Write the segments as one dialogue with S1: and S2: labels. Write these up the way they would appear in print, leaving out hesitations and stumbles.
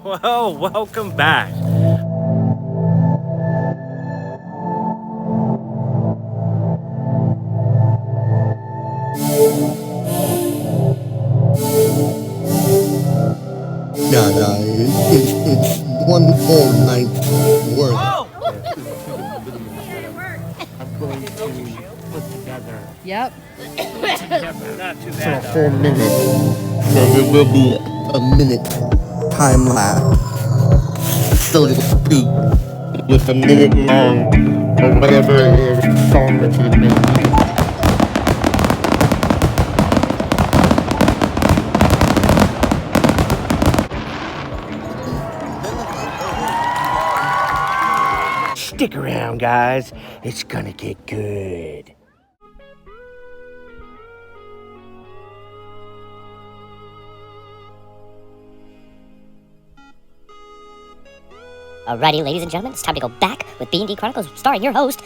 S1: Well, welcome back.
S2: No, it's one whole night's worth.
S1: Oh!
S3: I'm going to put together
S4: Yep.
S1: Not too
S2: For a
S1: bad, though.
S2: full minute. So there will be a minute time lapse. So to speak, with a minute long, or whatever it is, song that you make.
S3: Stick around, guys. It's gonna get good.
S5: Alrighty, ladies and gentlemen, it's time to go back with B&D Chronicles, starring your host,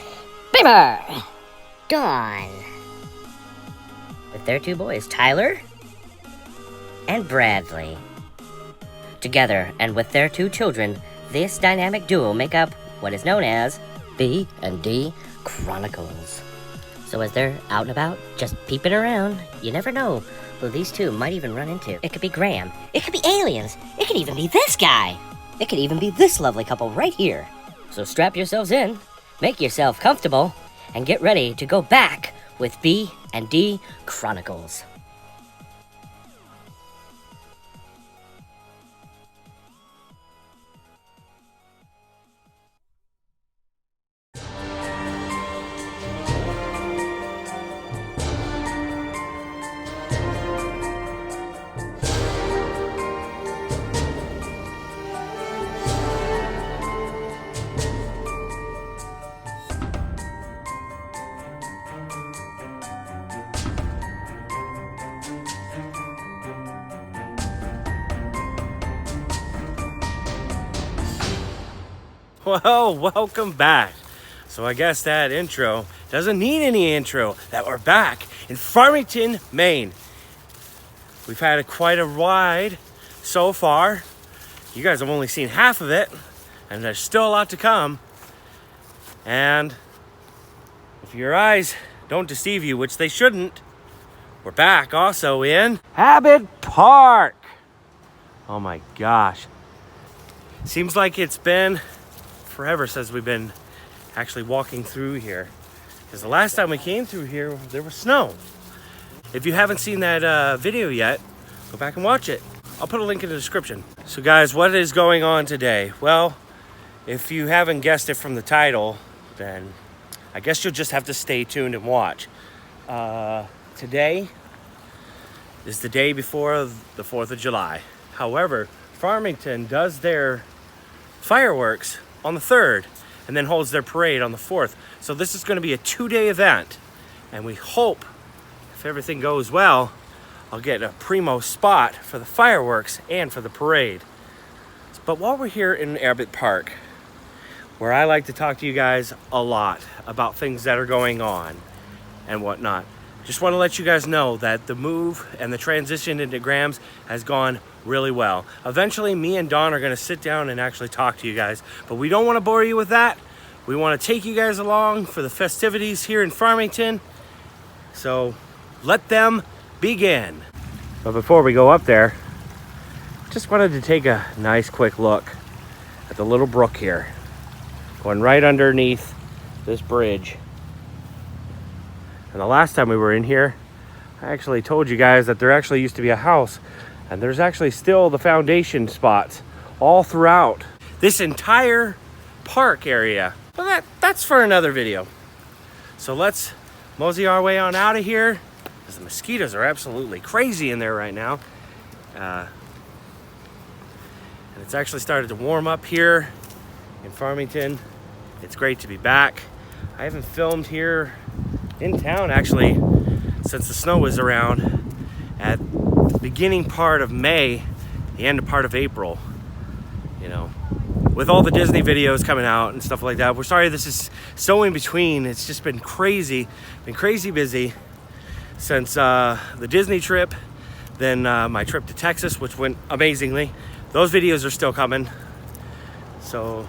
S5: Beamer, Dawn, with their two boys, Tyler and Bradley. Together, and with their two children, this dynamic duo make up what is known as B&D Chronicles. So as they're out and about, just peeping around, you never know who these two might even run into. It could be Graham, it could be aliens, it could even be this guy. It could even be this lovely couple right here. So strap yourselves in, make yourself comfortable, and get ready to go back with B&D Chronicles.
S1: Well, welcome back. So I guess that intro doesn't need any intro, that we're back in Farmington, Maine. We've had quite a ride so far. You guys have only seen half of it, and there's still a lot to come. And if your eyes don't deceive you, which they shouldn't, we're back also in Abbott Park. Oh my gosh. Seems like it's been forever since we've been actually walking through here, because the last time we came through here there was snow. If you haven't seen that video yet, go back and watch it. I'll put a link in the description. So guys, what is going on today? Well, if you haven't guessed it from the title, then I guess you'll just have to stay tuned and watch. Today is the day before the 4th of July. However, Farmington does their fireworks on the 3rd and then holds their parade on the 4th. So this is going to be a 2-day event, and we hope, if everything goes well, I'll get a primo spot for the fireworks and for the parade. But while we're here in Abbott Park, where I like to talk to you guys a lot about things that are going on and whatnot, just want to let you guys know that the move and the transition into Grams has gone really well. Eventually, me and Dawn are going to sit down and actually talk to you guys, but we don't want to bore you with that. We want to take you guys along for the festivities here in Farmington. So let them begin. But before we go up there, just wanted to take a nice quick look at the little brook here, going right underneath this bridge. And the last time we were in here, I actually told you guys that there actually used to be a house, and there's actually still the foundation spots all throughout this entire park area. But that's for another video. So let's mosey our way on out of here, because the mosquitoes are absolutely crazy in there right now. And it's actually started to warm up here in Farmington. It's great to be back. I haven't filmed here in town actually since the snow was around at the beginning part of May, the end part of April. You know, with all the Disney videos coming out and stuff like that. We're sorry this is so in between. It's just been crazy busy since the Disney trip, then my trip to Texas, which went amazingly. those videos are still coming. So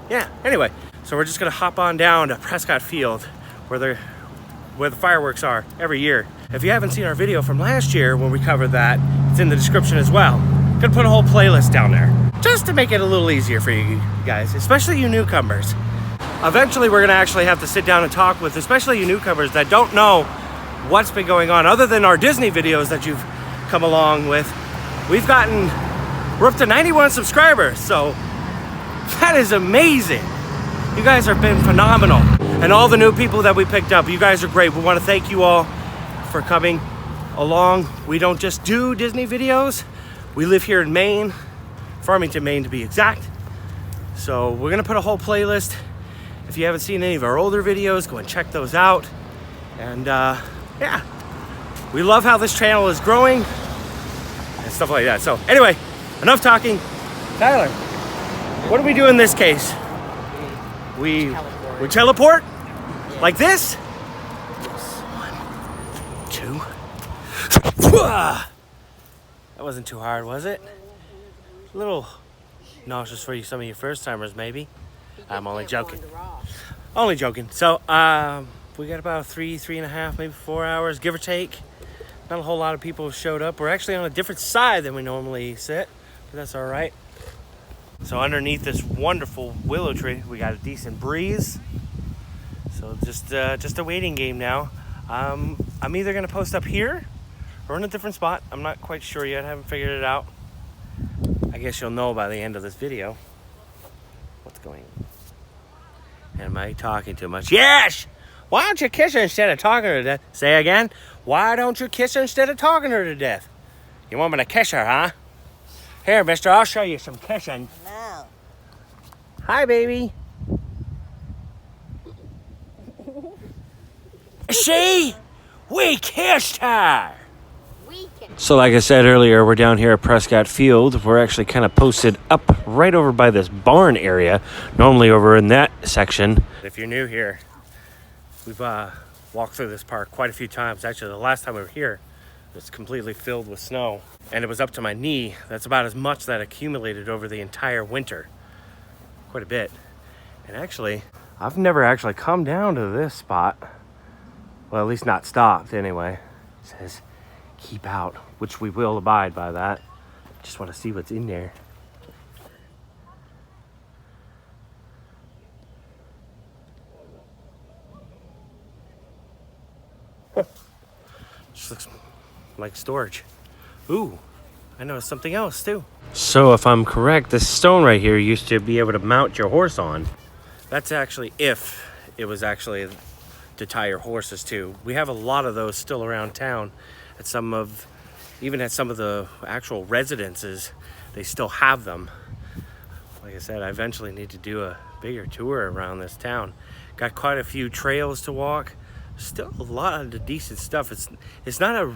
S1: yeah, anyway, so we're just gonna hop on down to Prescott Field where the fireworks are every year. If you haven't seen our video from last year when we covered that, it's in the description as well. Gonna put a whole playlist down there just to make it a little easier for you guys, especially you newcomers. Eventually we're gonna actually have to sit down and talk with especially you newcomers that don't know what's been going on other than our Disney videos that you've come along with. We're up to 91 subscribers, so that is amazing. You guys have been phenomenal. And all the new people that we picked up, you guys are great. We want to thank you all for coming along. We don't just do Disney videos. We live here in Maine, Farmington, Maine to be exact. So we're gonna put a whole playlist. If you haven't seen any of our older videos, go and check those out. And yeah, we love how this channel is growing and stuff like that. So anyway, enough talking. Tyler, what do we do in this case? We teleport? Like this?
S3: Yes.
S1: 1, 2. That wasn't too hard, was it? A little nauseous for you, some of you first timers maybe. I'm only joking. Only joking. So we got about 3.5, maybe 4 hours, give or take. Not a whole lot of people have showed up. We're actually on a different side than we normally sit, but that's all right. So underneath this wonderful willow tree, we got a decent breeze. So just a waiting game now. I'm either gonna post up here or in a different spot. I'm not quite sure yet. I haven't figured it out. I guess you'll know by the end of this video what's going on. Am I talking too much? Yes! Why don't you kiss her instead of talking her to death? Say again. Why don't you kiss her instead of talking her to death? You want me to kiss her, huh? Here, mister, I'll show you some kissing.
S5: No.
S1: Hi, baby. See? We kissed her. So like I said earlier, we're down here at Prescott Field. We're actually kind of posted up right over by this barn area. Normally over in that section. If you're new here, we've walked through this park quite a few times. Actually, the last time we were here, it was completely filled with snow. And it was up to my knee. That's about as much that accumulated over the entire winter. Quite a bit. And actually, I've never actually come down to this spot. Well, at least not stopped anyway. It says, keep out, which we will abide by that. Just want to see what's in there. Just looks like storage. Ooh, I noticed something else too. So if I'm correct, this stone right here used to be able to mount your horse on. That's actually if it was actually to tie your horses to. We have a lot of those still around town. At even at some of the actual residences, they still have them. Like I said, I eventually need to do a bigger tour around this town. Got quite a few trails to walk. Still a lot of decent stuff. It's not a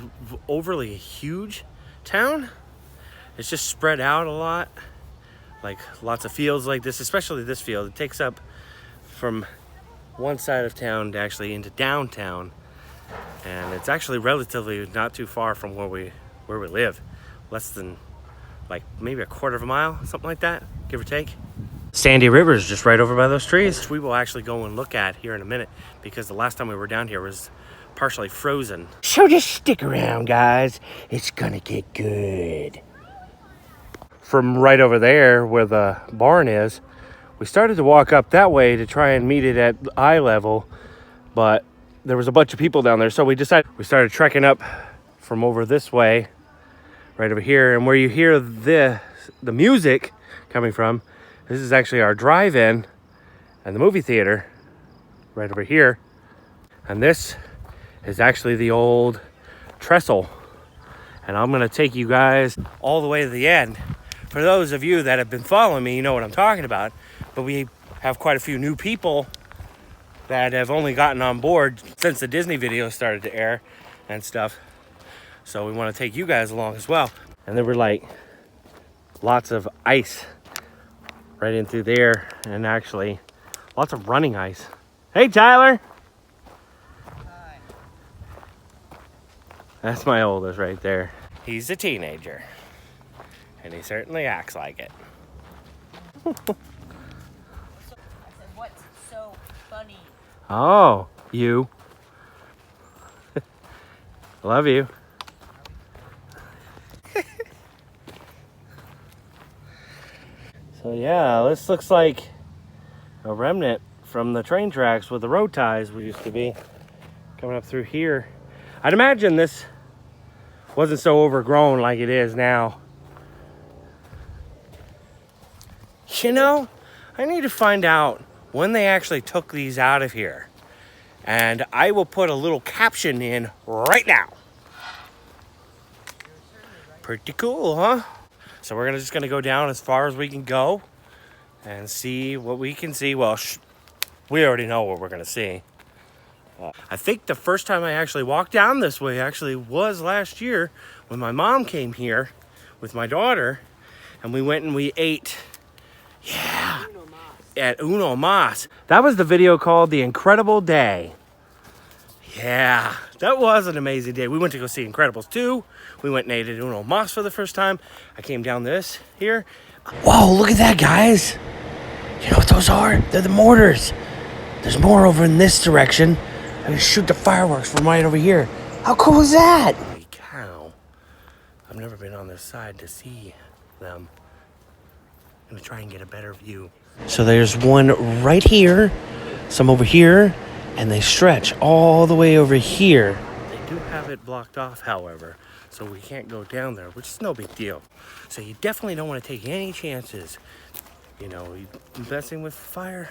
S1: overly huge town. It's just spread out a lot. Like lots of fields like this, especially this field. It takes up from one side of town to actually into downtown. And it's actually relatively not too far from where we live. Less than like maybe a quarter of a mile, something like that, give or take. Sandy River is just right over by those trees, which we will actually go and look at here in a minute because the last time we were down here was partially frozen.
S3: So just stick around, guys. It's gonna get good.
S1: From right over there where the barn is, we started to walk up that way to try and meet it at eye level, but there was a bunch of people down there, so we started trekking up from over this way, right over here, and where you hear the music coming from, this is actually our drive-in and the movie theater right over here. And this is actually the old trestle. And I'm gonna take you guys all the way to the end. For those of you that have been following me, you know what I'm talking about. But we have quite a few new people that have only gotten on board since the Disney video started to air and stuff. So we want to take you guys along as well. And there were like lots of ice right in through there, and actually lots of running ice. Hey, Tyler.
S5: Hi.
S1: That's my oldest right there. He's a teenager. And he certainly acts like it.
S4: What's so funny?
S1: Oh, you. Love you. So yeah, this looks like a remnant from the train tracks with the road ties we used to be coming up through here. I'd imagine this wasn't so overgrown like it is now. You know, I need to find out when they actually took these out of here. And I will put a little caption in right now. Pretty cool, huh? So we're just gonna go down as far as we can go and see what we can see. Well, we already know what we're gonna see. I think the first time I actually walked down this way actually was last year when my mom came here with my daughter and we went and we ate, yeah, at Uno Mas. That was the video called The Incredible Day. Yeah, that was an amazing day. We went to go see Incredibles 2. We went and ate at Uno Mas for the first time. I came down this here. Whoa, look at that, guys. You know what those are? They're the mortars. There's more over in this direction. I can shoot the fireworks from right over here. How cool is that? Holy cow. I've never been on this side to see them. I'm gonna try and get a better view. So there's one right here, some over here, and they stretch all the way over here. They do have it blocked off, however, so we can't go down there, which is no big deal. So you definitely don't want to take any chances. You know, messing with fire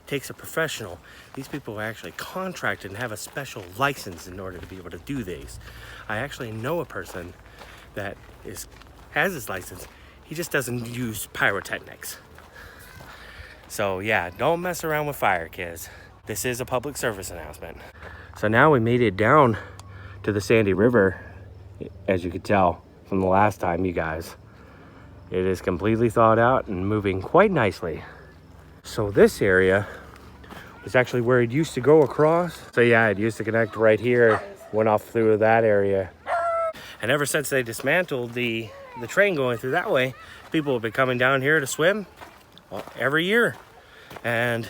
S1: takes a professional. These people are actually contracted and have a special license in order to be able to do these. I actually know a person that has his license. He just doesn't use pyrotechnics. So yeah, don't mess around with fire, kids. This is a public service announcement. So now we made it down to the Sandy River, as you could tell from the last time, you guys. It is completely thawed out and moving quite nicely. So this area was actually where it used to go across. So yeah, it used to connect right here, went off through that area. And ever since they dismantled the train going through that way, people have been coming down here to swim every year. And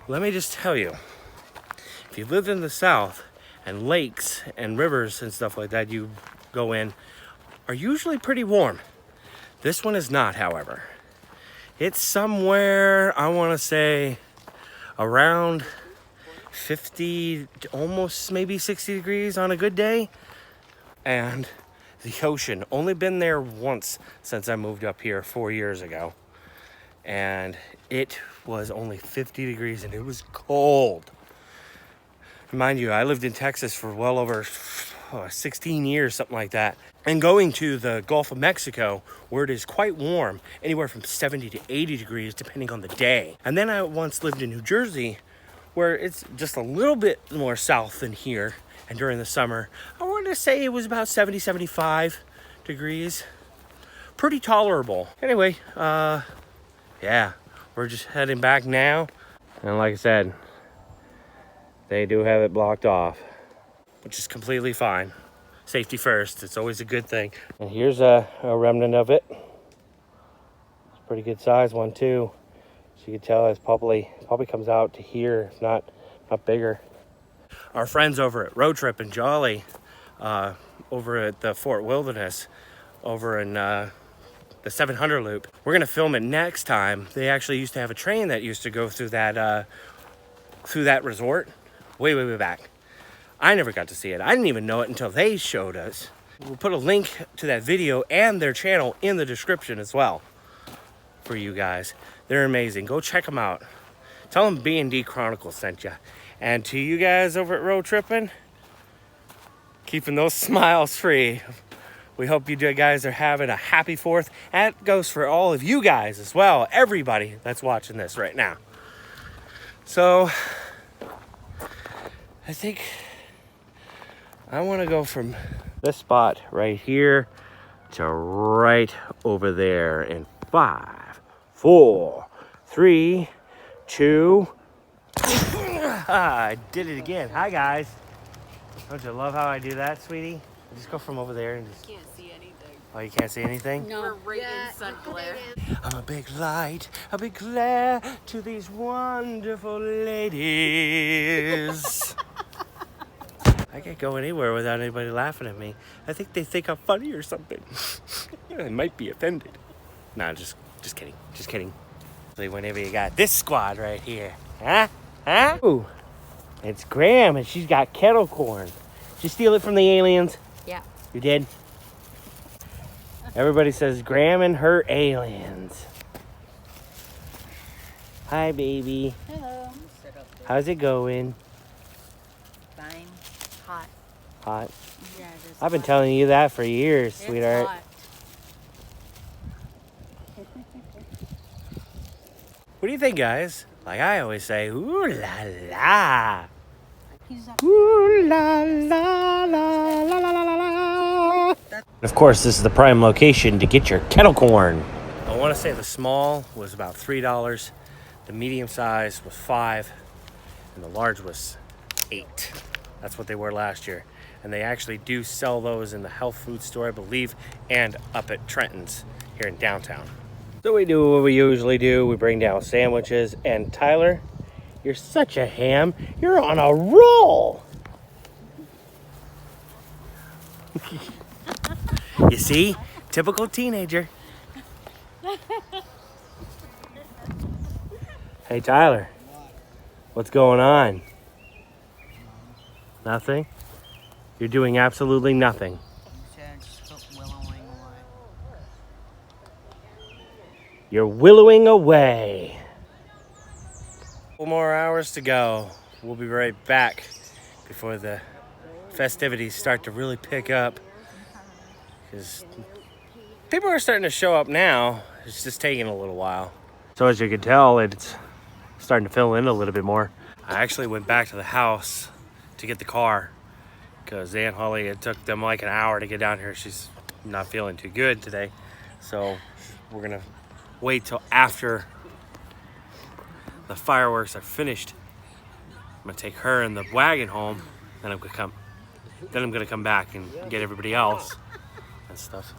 S1: let me just tell you, if you lived in the South and lakes and rivers and stuff like that you go in are usually pretty warm. This one is not, however. It's somewhere, I want to say, around 50, almost maybe 60 degrees on a good day. And the ocean, only been there once since I moved up here 4 years ago. And it was only 50 degrees and it was cold. Mind you, I lived in Texas for well over 16 years, something like that. And going to the Gulf of Mexico, where it is quite warm, anywhere from 70 to 80 degrees, depending on the day. And then I once lived in New Jersey, where it's just a little bit more south than here. And during the summer, I want to say it was about 70, 75 degrees. Pretty tolerable. Anyway, yeah, we're just heading back now. And like I said, they do have it blocked off, which is completely fine. Safety first, it's always a good thing. And here's a remnant of it. It's a pretty good size one too. So you can tell it's probably comes out to here, if not bigger. Our friends over at Road Trip and Jolly, over at the Fort Wilderness, over in the 700 loop. We're gonna film it next time. They actually used to have a train that used to go through that resort, way back. I never got to see it. I didn't even know it until they showed us. We'll put a link to that video and their channel in the description as well for you guys. They're amazing. Go check them out. Tell them B&D Chronicles sent you. And to you guys over at Road Tripping, keeping those smiles free. We hope you guys are having a happy 4th. And that goes for all of you guys as well. Everybody that's watching this right now. So, I think I want to go from this spot right here to right over there in 5, 4, 3, 2. I did it again. Hi guys. Don't you love how I do that, sweetie? I just go from over there and just.
S4: Can't see anything.
S1: Oh, you can't see anything?
S4: No. We're right in sun glare.
S1: I'm a big light, a big glare to these wonderful ladies. I can't go anywhere without anybody laughing at me. I think they think I'm funny or something. I might be offended. Nah, just kidding. Just kidding. Whenever you got this squad right here. Huh? Huh? Ooh, it's Graham and she's got kettle corn. Did you steal it from the aliens?
S4: Yeah.
S1: You did? Everybody says Graham and her aliens. Hi, baby.
S4: Hello.
S1: How's it going?
S4: Fine. Hot.
S1: Hot.
S4: Yeah, it is
S1: I've been
S4: hot.
S1: telling you that for years,
S4: It's
S1: sweetheart.
S4: hot.
S1: What do you think, guys? Like I always say, ooh la la.
S4: He's up.
S1: Ooh la la la la la la la. Of course, this is the prime location to get your kettle corn. I want to say the small was about $3, the medium size was $5, and the large was $8. That's what they were last year. And they actually do sell those in the health food store, I believe, and up at Trenton's here in downtown. So we do what we usually do. We bring down sandwiches. And Tyler, you're such a ham. You're on a roll. You see? Typical teenager. Hey, Tyler. What's going on? Nothing? You're doing absolutely nothing. You're willowing away. Couple more hours to go. We'll be right back before the festivities start to really pick up. Because people are starting to show up now. It's just taking a little while. So as you can tell, it's starting to fill in a little bit more. I actually went back to the house to get the car because Aunt Holly, it took them like an hour to get down here. She's not feeling too good today. So we're gonna wait till after the fireworks are finished. I'm gonna take her and the wagon home, then I'm gonna come back and get everybody else and stuff.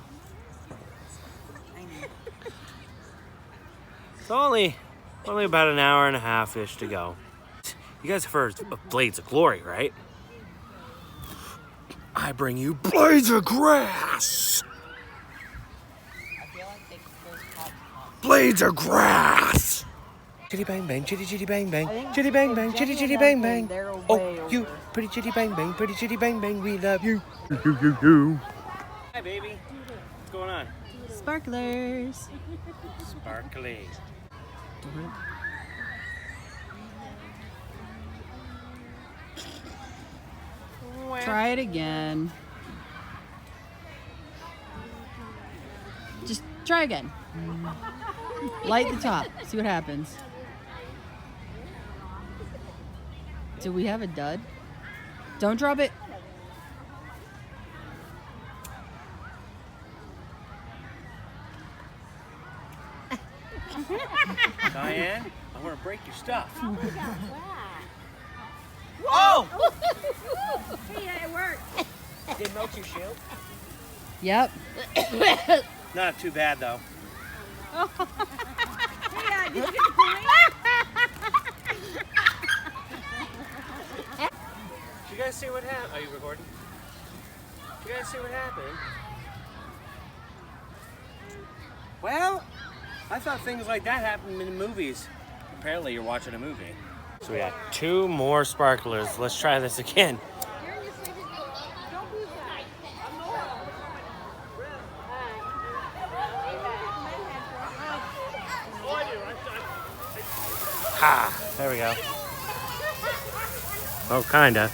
S1: It's only about an hour and a half-ish to go. You guys have heard of Blades of Glory, right? I bring you blades of grass. Blades of grass. Chitty bang bang, chitty chitty bang bang, chitty bang bang, chitty chitty bang bang. Oh, you pretty chitty bang bang, pretty chitty bang bang, we love you. Hi, baby. What's going on?
S4: Sparklers.
S1: Sparkly.
S4: Try it again. Just try again. Light the top. See what happens. Do we have a dud? Don't drop it.
S1: Diane, I want to break your stuff. Whoa!
S4: Yeah, it worked.
S1: Did it melt your shield?
S4: Yep.
S1: Not too bad, though.
S4: Yeah, did you get the point?
S1: Did you guys see what happened? Are you recording? Did you guys see what happened? Well, I thought things like that happened in movies. Apparently you're watching a movie. So we got 2 more sparklers. Let's try this again. Ha! There we go. Oh, kinda.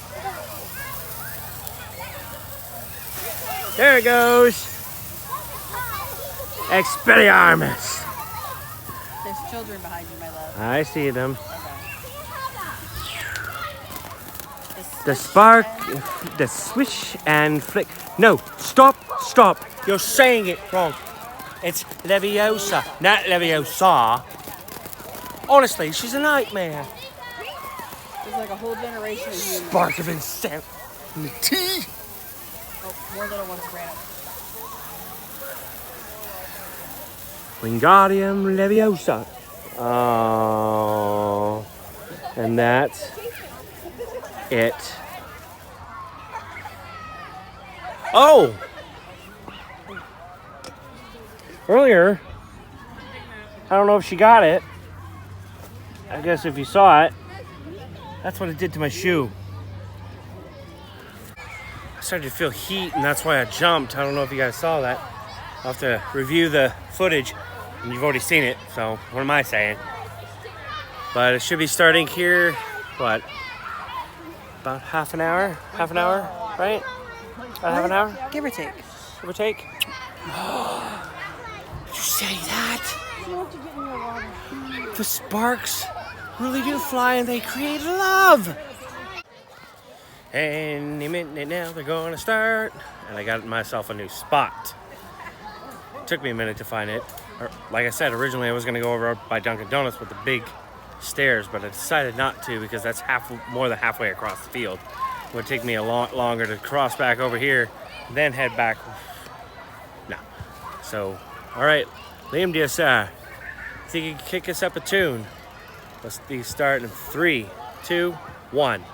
S1: There it goes. Expelliarmus.
S4: There's children behind you, my love.
S1: I see them. The spark, the swish and flick. No, stop. You're saying it wrong. It's Leviosa, not Leviosa. Honestly, she's a nightmare.
S4: There's like a whole generation of humans.
S1: Spark of insanity.
S4: Oh, more little ones ran up.
S1: Wingardium Leviosa. Oh, and that's it. Oh! Earlier, I don't know if she got it. I guess if you saw it, that's what it did to my shoe. I started to feel heat, and that's why I jumped. I don't know if you guys saw that. I'll have to review the footage, and you've already seen it, so what am I saying? But it should be starting here, what, about half an hour? Half an hour, right? About half an hour?
S6: Give or take.
S1: Give or take? Did you say that? The sparks really do fly and they create love. Any minute now they're gonna start. And I got myself a new spot. It took me a minute to find it. Like I said, originally I was gonna go over by Dunkin' Donuts with the big stairs, but I decided not to because that's more than halfway across the field. It would take me a lot longer to cross back over here, then head back. No. So, all right, Liam DSR, think you can kick us up a tune? Let's be starting in 3, 2, 1.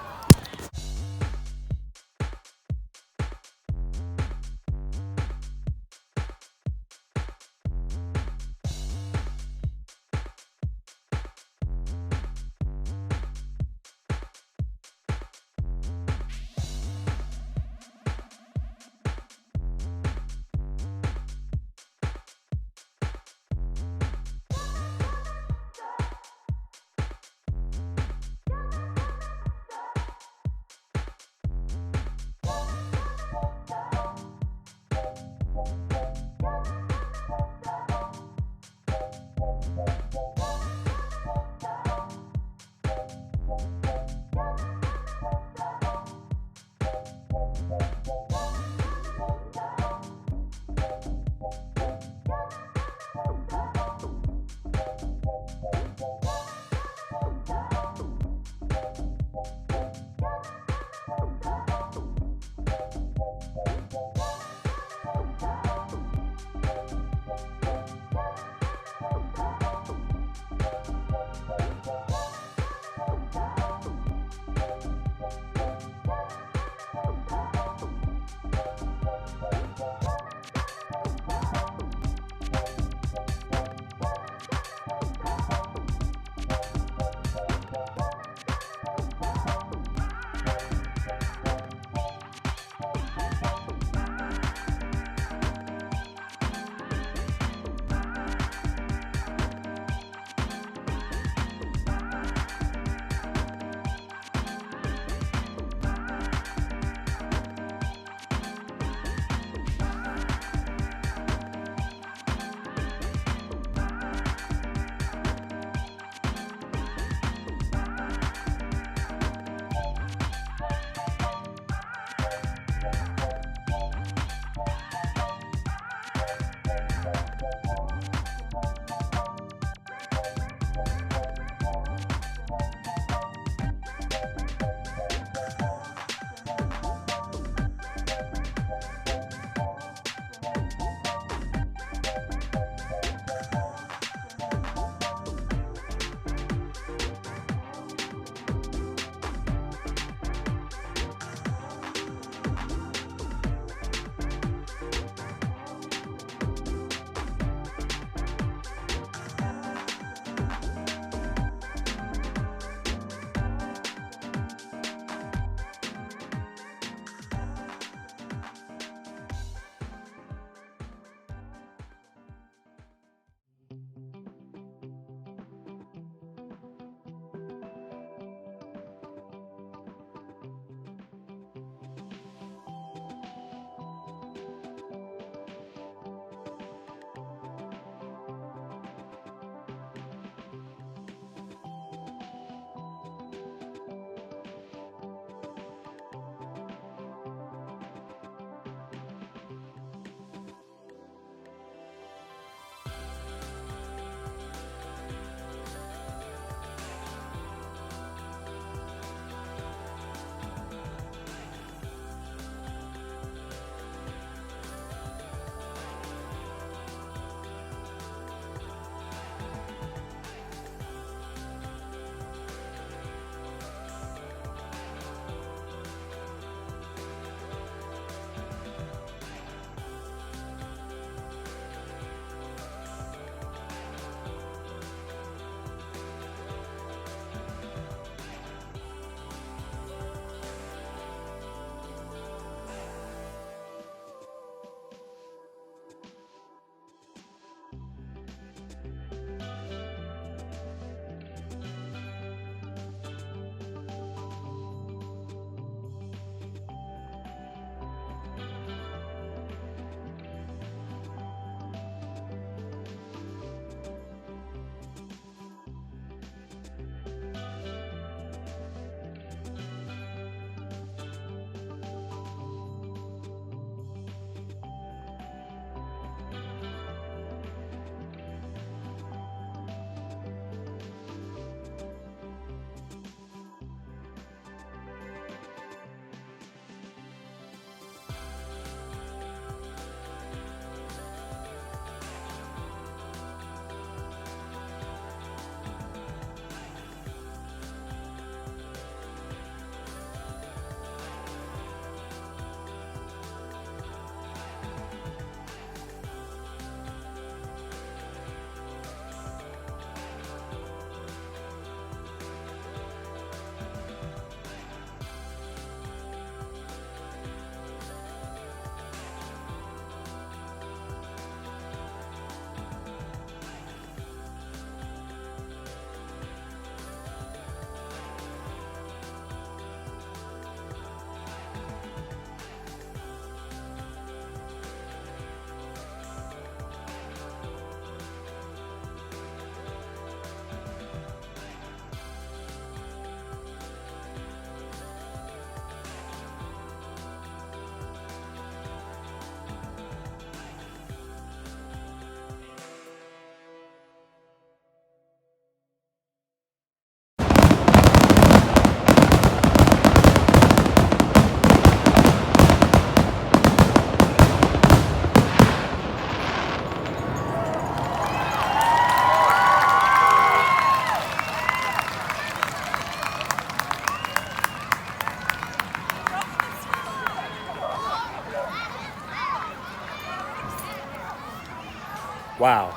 S1: Wow.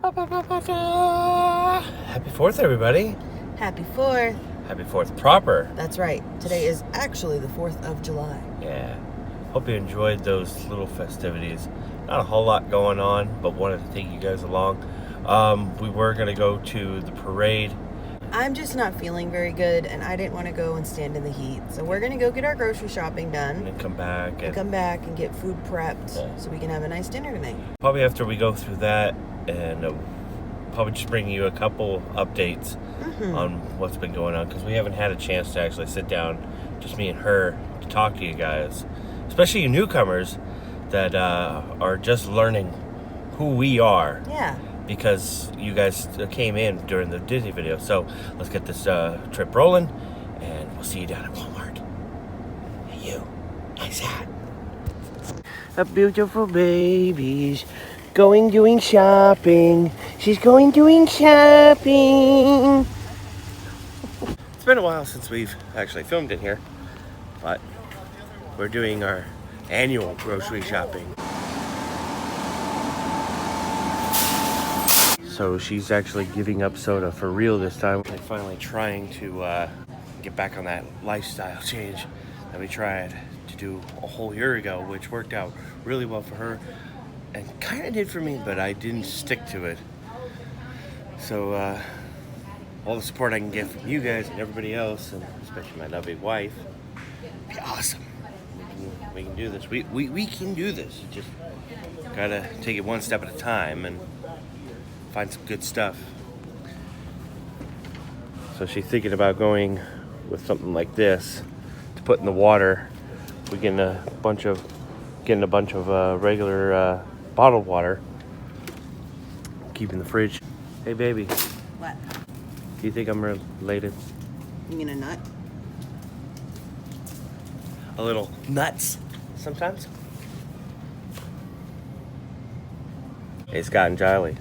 S1: Happy 4th, everybody.
S4: Happy 4th.
S1: Happy 4th proper.
S4: That's right. Today is actually the 4th of July.
S1: Yeah. Hope you enjoyed those little festivities. Not a whole lot going on, but wanted to take you guys along. We were going to go to the parade.
S4: I'm just not feeling very good, and I didn't want to go and stand in the heat. So we're going to go get our grocery shopping done.
S1: And then come back. And
S4: get food prepped so we can have a nice dinner tonight.
S1: probably after we go through that, and probably just bring you a couple updates on what's been going on, because we haven't had a chance to actually sit down, just me and her, to talk to you guys, especially you newcomers that are just learning who we are.
S4: Yeah.
S1: Because you guys came in during the Disney video. So let's get this trip rolling, and we'll see you down at Walmart. Hey, you. Nice hat.
S3: A beautiful baby's doing shopping. She's doing shopping.
S1: It's been a while since we've actually filmed in here, but we're doing our annual grocery shopping. So she's actually giving up soda for real this time. And finally trying to get back on that lifestyle change that we tried to do a whole year ago, which worked out really well for her and kind of did for me, but I didn't stick to it. So all the support I can get from you guys and everybody else, and especially my lovely wife, would be awesome. We can do this. We can do this. You just gotta take it one step at a time and find some good stuff. So she's thinking about going with something like this to put in the water. We're getting a bunch of regular bottled water. Keep in the fridge. Hey baby,
S4: What?
S1: do you think I'm related?
S4: You mean a nut?
S1: A little nuts sometimes. Hey Scott and Jiley.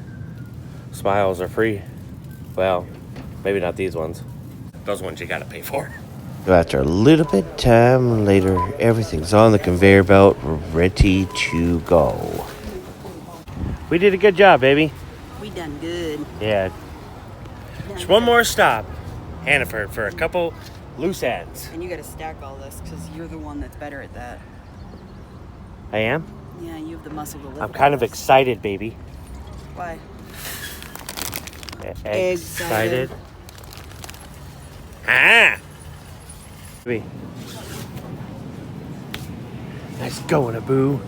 S1: Smiles are free. Well, maybe not these ones. Those ones you gotta pay for.
S3: After a little bit of time later, everything's on the conveyor belt, ready to go.
S1: We did a good job, baby.
S4: We done good.
S1: Yeah. Just one more stop, Hannaford, for a couple loose ends.
S4: And you got to stack all this because you're the one that's better at that.
S1: I am?
S4: Yeah, you have the muscle to lift.
S1: I'm kind
S4: all
S1: of
S4: this.
S1: excited, baby.
S4: Why?
S1: Excited. Ah! Baby. Nice going, Abu.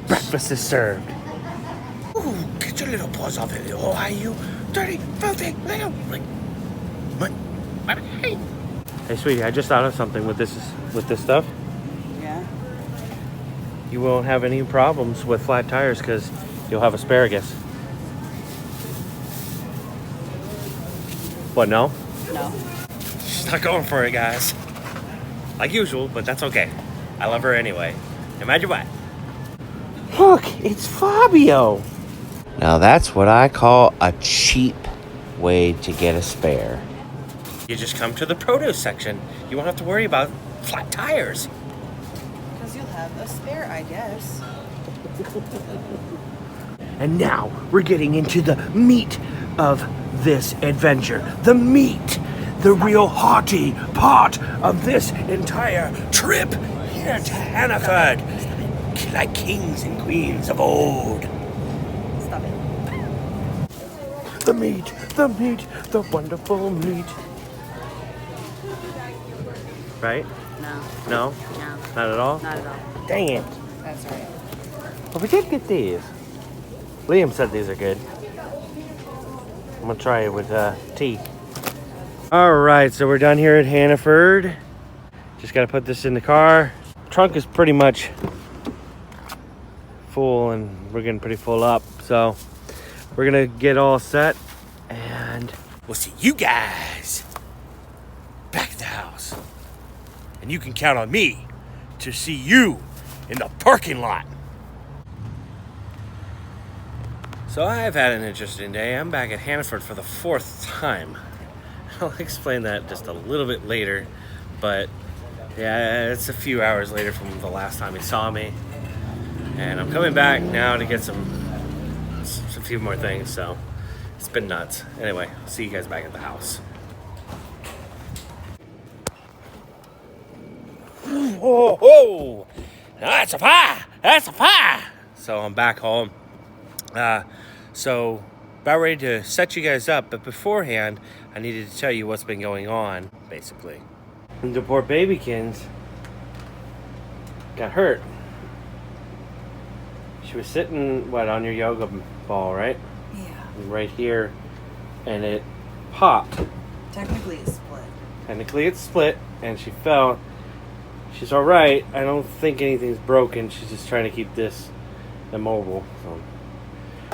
S1: Breakfast is served. Ooh, get your little paws off it. Oh, are you dirty, filthy, little... Hey. Hey, sweetie, I just thought of something with this stuff.
S4: Yeah?
S1: You won't have any problems with flat tires because you'll have asparagus. What, no?
S4: No.
S1: She's not going for it, guys. Like usual, but that's okay. I love her anyway. No matter what.
S3: Look, it's Fabio. Now that's what I call a cheap way to get a spare.
S1: You just come to the produce section. You won't have to worry about flat tires.
S4: Because you'll have a spare, I guess.
S3: And now we're getting into the meat of this adventure. The meat, the real hearty part
S1: Of this entire trip here to Hannaford. Like kings and queens of old.
S4: Stop it.
S1: The meat, the wonderful meat. Right?
S4: No.
S1: No?
S4: No.
S1: Not at all?
S4: Not at all.
S1: Dang it.
S4: That's right.
S1: But we did get these. Liam said these are good. I'm gonna try it with tea. All right, so we're done here at Hannaford. Just gotta put this in the car. Trunk is pretty much full, and we're getting pretty full up. So we're gonna get all set, and we'll see you guys back at the house. And you can count on me to see you in the parking lot. So I've had an interesting day. I'm back at Hannaford for the 4th time. I'll explain that just a little bit later, but yeah, it's a few hours later from the last time he saw me. And I'm coming back now to get some few more things, so it's been nuts. Anyway, I'll see you guys back at the house. Whoa, whoa! That's a fire! That's a fire! So I'm back home. So about ready to set you guys up, but beforehand, I needed to tell you what's been going on, basically. And the poor babykins got hurt. She was sitting, on your yoga ball, right?
S4: Yeah.
S1: Right here, and it popped.
S4: Technically it's split.
S1: Technically it's split, and she fell. She's all right. I don't think anything's broken. She's just trying to keep this immobile. So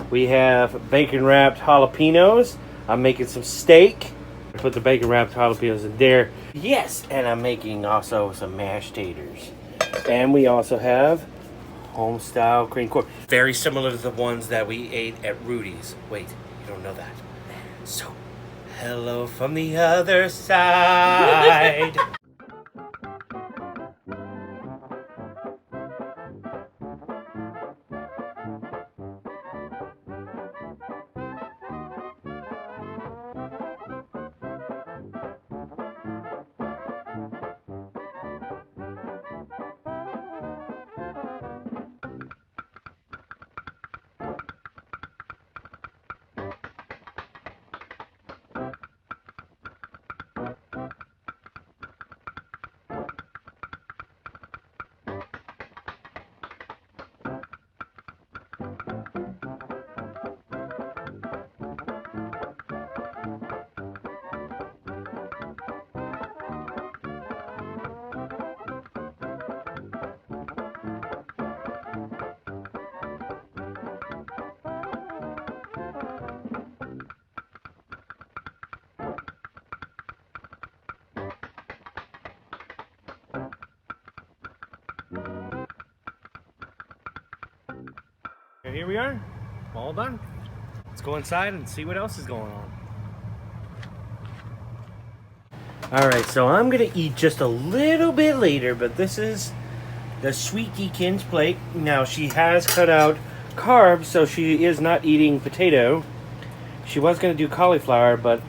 S1: we have bacon wrapped jalapenos. I'm making some steak. I put the bacon wrapped jalapenos in there. Yes, and I'm making also some mashed taters. And we also have home style cream corn. Very similar to the ones that we ate at Rudy's. Wait, you don't know that. So, hello from the other side. And here we are, all done. Let's go inside and see what else is going on. All right, so I'm gonna eat just a little bit later, but this is the Sweetiekin's plate. Now she has cut out carbs, so she is not eating potato. She was gonna do cauliflower, but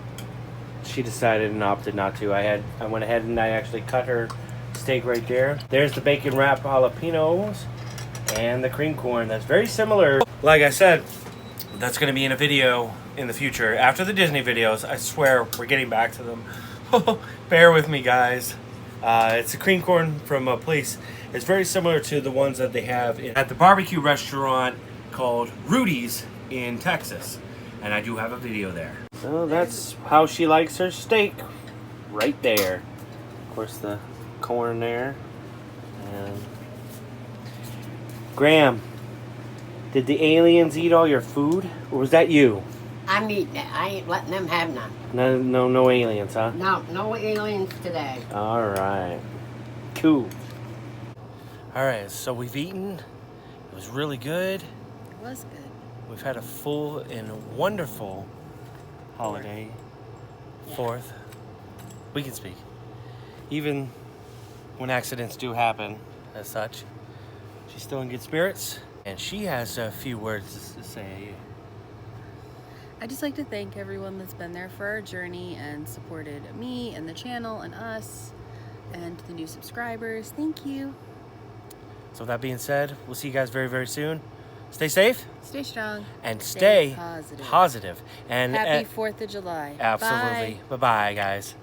S1: she decided and opted not to. I went ahead and I actually cut her steak right there. There's the bacon wrapped jalapenos and the cream corn. That's very similar. Like I said, that's going to be in a video in the future after the Disney videos. I swear we're getting back to them. Bear with me, guys. It's a cream corn from a place. It's very similar to the ones that they have at the barbecue restaurant called Rudy's in Texas, and I do have a video there. So that's how she likes her steak, right there. Of course, the corn there. And Graham, did the aliens eat all your food, or was that you?
S6: I'm eating it. I ain't letting them have none.
S1: No aliens, huh?
S6: No aliens today.
S1: All right, cool. All right, so we've eaten. It was really good.
S4: It was good.
S1: We've had a full and wonderful holiday. Fourth. We can speak. Even when accidents do happen, as such. She's still in good spirits, and she has a few words to say.
S7: I'd just like to thank everyone that's been there for our journey and supported me and the channel and us and the new subscribers. Thank you.
S1: So with that being said, we'll see you guys very, very soon. Stay safe.
S7: Stay strong.
S1: And stay
S7: positive.
S1: positive. And
S7: Happy 4th of July.
S1: Absolutely. Bye-bye, guys.